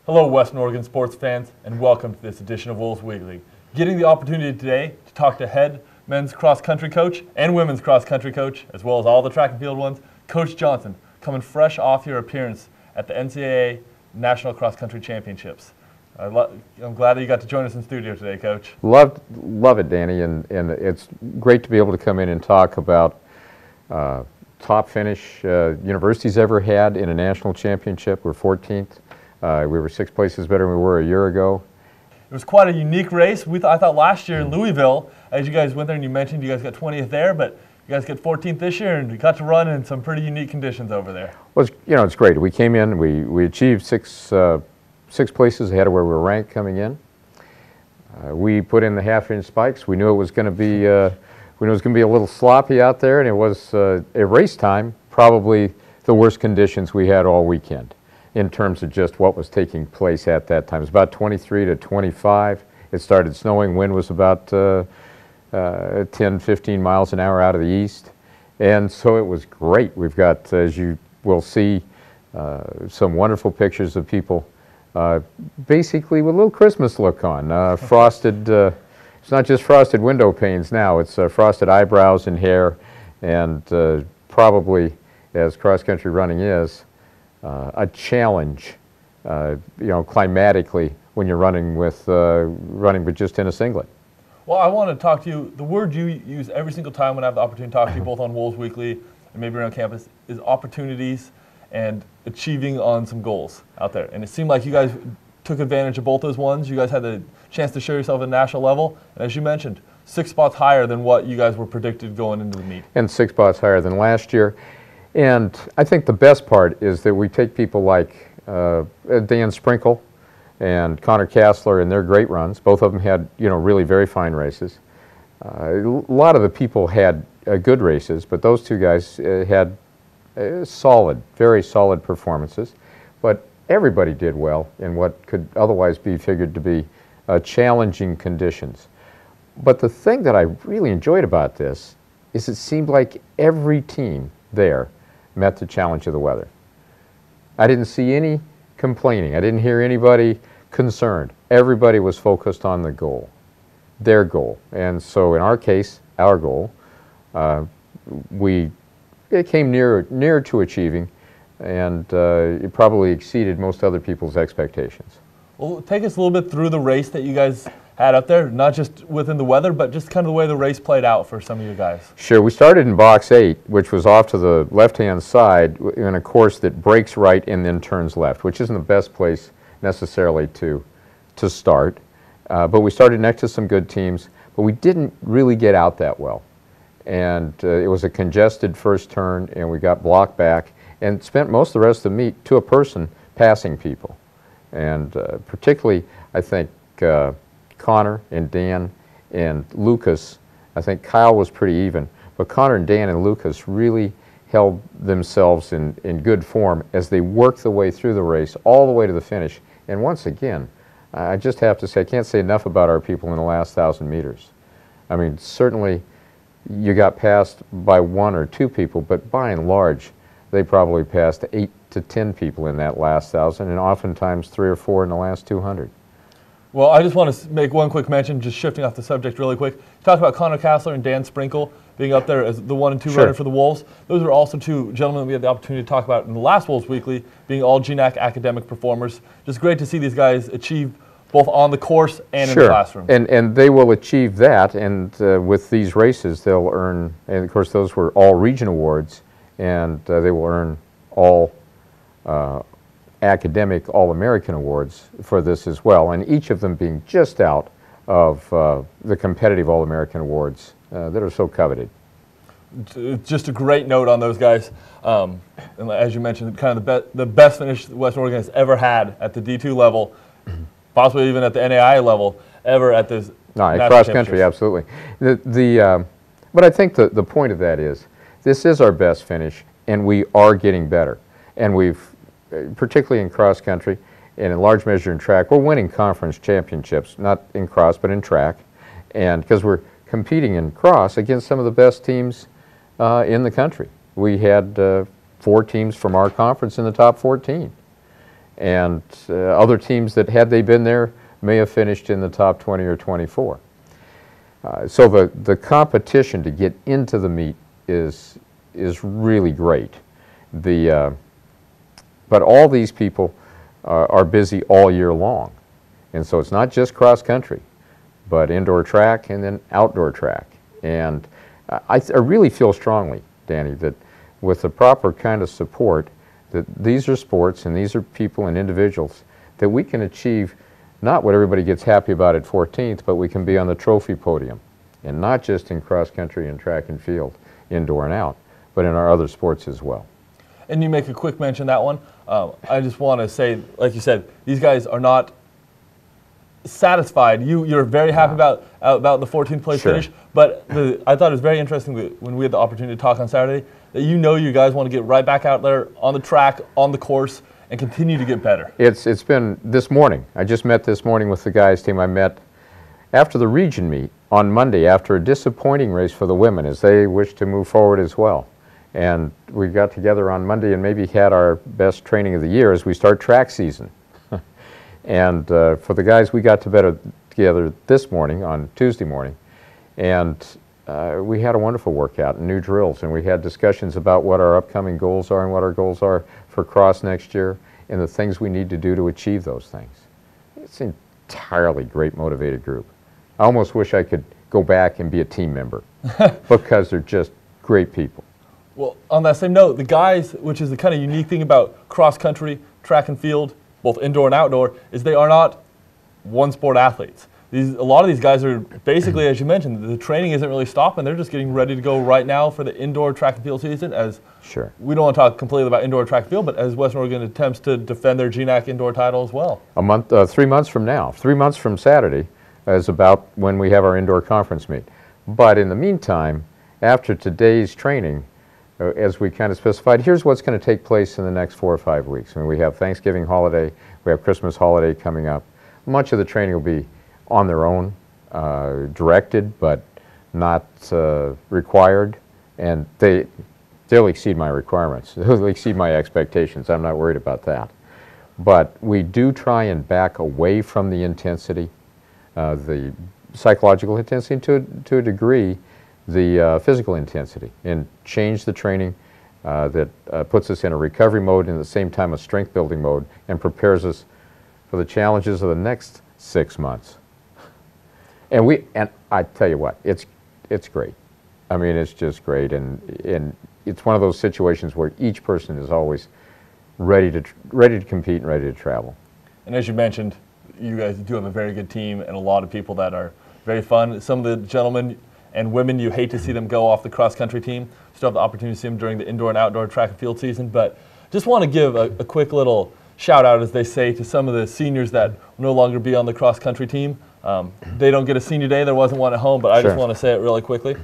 Hello, Western Oregon sports fans, and welcome to this edition of Wolves Weekly. Getting the opportunity today to talk to head men's cross-country coach and women's cross-country coach, as well as all the track and field ones, Coach Johnson, coming fresh off your appearance at the NCAA National Cross-Country Championships. I'm glad that you got to join us in studio today, Coach. Love it, Danny, and it's great to be able to come in and talk about top finish university's ever had in a national championship. We're 14th. We were 6 places better than we were a year ago. It was quite a unique race. I thought last year in Louisville, as you guys went there and you mentioned you guys got 20th there, but you guys get 14th this year and you got to run in some pretty unique conditions over there. Well, it's great. We came in, we achieved six places ahead of where we were ranked coming in. We put in the half-inch spikes. We knew it was going to be a little sloppy out there, and it was a race time, probably the worst conditions we had all weekend in terms of just what was taking place at that time. It was about 23 to 25. It started snowing. Wind was about 10, 15 miles an hour out of the east. And so it was great. We've got, as you will see, some wonderful pictures of people basically with a little Christmas look on. Frosted, it's not just frosted window panes now, it's frosted eyebrows and hair, and probably, as cross-country running is, a challenge, climatically when you're running with just in a singlet. Well, I want to talk to you. The word you use every single time when I have the opportunity to talk to you, both on Wolves Weekly and maybe around campus, is opportunities and achieving on some goals out there. And it seemed like you guys took advantage of both those ones. You guys had the chance to show yourself at a national level, and as you mentioned, 6 spots higher than what you guys were predicted going into the meet. And 6 spots higher than last year. And I think the best part is that we take people like Dan Sprinkle and Connor Kassler, and their great runs. Both of them had, really very fine races. A lot of the people had good races, but those two guys had solid, very solid performances. But everybody did well in what could otherwise be figured to be challenging conditions. But the thing that I really enjoyed about this is it seemed like every team there met the challenge of the weather. I didn't see any complaining. I didn't hear anybody concerned. Everybody was focused on the goal, their goal. And so in our case, our goal, it came near to achieving, and it probably exceeded most other people's expectations. Well, take us a little bit through the race that you guys had up there, not just within the weather, but just kind of the way the race played out for some of you guys. Sure. We started in box 8, which was off to the left-hand side in a course that breaks right and then turns left, which isn't the best place necessarily to start. But we started next to some good teams, but we didn't really get out that well. And it was a congested first turn, and we got blocked back and spent most of the rest of the meet to a person passing people. And particularly, I think, Connor and Dan and Lucas, I think Kyle was pretty even, but Connor and Dan and Lucas really held themselves in good form as they worked the way through the race all the way to the finish. And once again, I just have to say, I can't say enough about our people in the last 1,000 meters. I mean, certainly you got passed by 1 or 2 people, but by and large, they probably passed 8 to 10 people in that last 1,000, and oftentimes 3 or 4 in the last 200. Well, I just want to make one quick mention, just shifting off the subject really quick. You talked about Connor Kassler and Dan Sprinkle being up there as the 1 and 2 Sure. runner for the Wolves. Those are also 2 gentlemen that we had the opportunity to talk about in the last Wolves Weekly, being all GNAC academic performers. Just great to see these guys achieve both on the course and Sure. in the classroom. And they will achieve that, and with these races they'll earn, and of course those were all region awards, and they will earn all academic All-American awards for this as well, and each of them being just out of the competitive All-American awards that are so coveted. Just a great note on those guys. And as you mentioned, kind of the best finish Western Oregon has ever had at the D2 level, possibly even at the NAI level, ever at this. No, cross country, absolutely. But I think the point of that is, this is our best finish, and we are getting better. And we've, particularly in cross country, and in large measure in track, we're winning conference championships, not in cross, but in track. And because we're competing in cross against some of the best teams in the country. We had 4 teams from our conference in the top 14. And other teams that, had they been there, may have finished in the top 20 or 24. So the competition to get into the meet is really great. But all these people are busy all year long. And so it's not just cross country, but indoor track and then outdoor track. And I really feel strongly, Danny, that with the proper kind of support, that these are sports and these are people and individuals that we can achieve not what everybody gets happy about at 14th, but we can be on the trophy podium, and not just in cross country and track and field, indoor and out, but in our other sports as well. And you make a quick mention of that one. I just want to say, like you said, these guys are not satisfied. You're very happy about the 14th place finish, but I thought it was very interesting that when we had the opportunity to talk on Saturday, that you guys want to get right back out there on the track, on the course, and continue to get better. It's been this morning. I just met this morning with the guys team. I met after the region meet on Monday after a disappointing race for the women as they wish to move forward as well. And we got together on Monday and maybe had our best training of the year as we start track season. And for the guys, we got together this morning on Tuesday morning, and we had a wonderful workout and new drills, and we had discussions about what our upcoming goals are and what our goals are for cross next year and the things we need to do to achieve those things. It's an entirely great motivated group. I almost wish I could go back and be a team member because they're just great people. Well, on that same note, the guys, which is the kind of unique thing about cross country, track and field, both indoor and outdoor, is they are not one sport athletes. A lot of these guys are basically, as you mentioned, the training isn't really stopping. They're just getting ready to go right now for the indoor track and field season. As we don't want to talk completely about indoor track and field, but as Western Oregon attempts to defend their GNAC indoor title as well. 3 months from now, 3 months from Saturday, is about when we have our indoor conference meet. But in the meantime, after today's training, as we kind of specified, here's what's going to take place in the next 4 or 5 weeks. I mean, we have Thanksgiving holiday, we have Christmas holiday coming up. Much of the training will be on their own, directed, but not required, and they'll exceed my requirements. They'll exceed my expectations. I'm not worried about that. But we do try and back away from the intensity, the psychological intensity, to a degree, the physical intensity, and change the training that puts us in a recovery mode and at the same time a strength building mode and prepares us for the challenges of the next 6 months. And I tell you what, it's great. I mean, it's just great, and it's one of those situations where each person is always ready to compete and ready to travel. And as you mentioned, you guys do have a very good team and a lot of people that are very fun. Some of the gentlemen and women, you hate to see them go off the cross-country team. Still have the opportunity to see them during the indoor and outdoor track and field season. But just want to give a quick little shout-out, as they say, to some of the seniors that will no longer be on the cross-country team. They don't get a senior day. There wasn't one at home, but I just want to say it really quickly.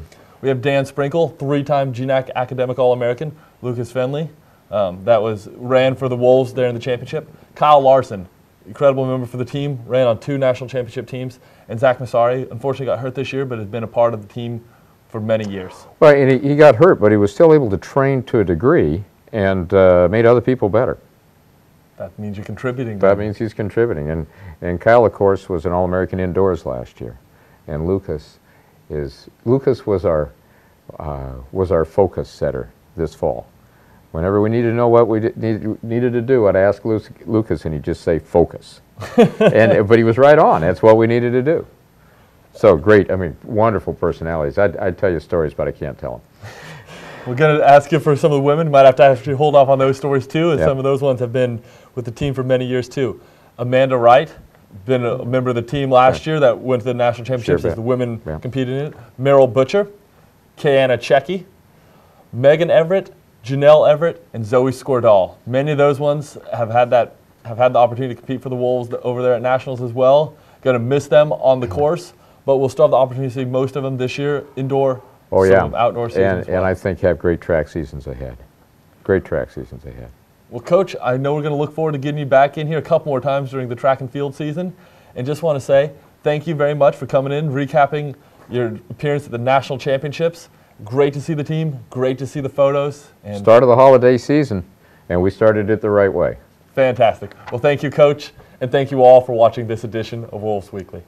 We have Dan Sprinkle, 3-time GNAC Academic All-American. Lucas Fenley, ran for the Wolves there in the championship. Kyle Larson, incredible member for the team, ran on 2 national championship teams. And Zach Massari, unfortunately got hurt this year, but has been a part of the team for many years. Right, and he got hurt, but he was still able to train to a degree and made other people better. That means you're contributing. That means he's contributing. And Kyle, of course, was an All-American indoors last year. And Lucas was our focus setter this fall. Whenever we needed to know what we needed to do, I'd ask Lucas, and he'd just say, focus. But he was right on. That's what we needed to do. So great, I mean, wonderful personalities. I'd tell you stories, but I can't tell them. We're going to ask you for some of the women. Might have to actually hold off on those stories too, as some of those ones have been with the team for many years too. Amanda Wright, been a member of the team last year that went to the national championships as the women competed in it. Meryl Butcher, Kayanna Checky, Megan Everett, Janelle Everett, and Zoe Skordal. Many of those ones have had the opportunity to compete for the Wolves over there at nationals as well. Going to miss them on the course, but we'll still have the opportunity to see most of them this year, indoor, outdoor seasons. And I think have great track seasons ahead. Great track seasons ahead. Well, Coach, I know we're going to look forward to getting you back in here a couple more times during the track and field season, and just want to say thank you very much for coming in, recapping your appearance at the national championships. Great to see the team. Great to see the photos. And start of the holiday season, and we started it the right way. Fantastic. Well, thank you, Coach, and thank you all for watching this edition of Wolves Weekly.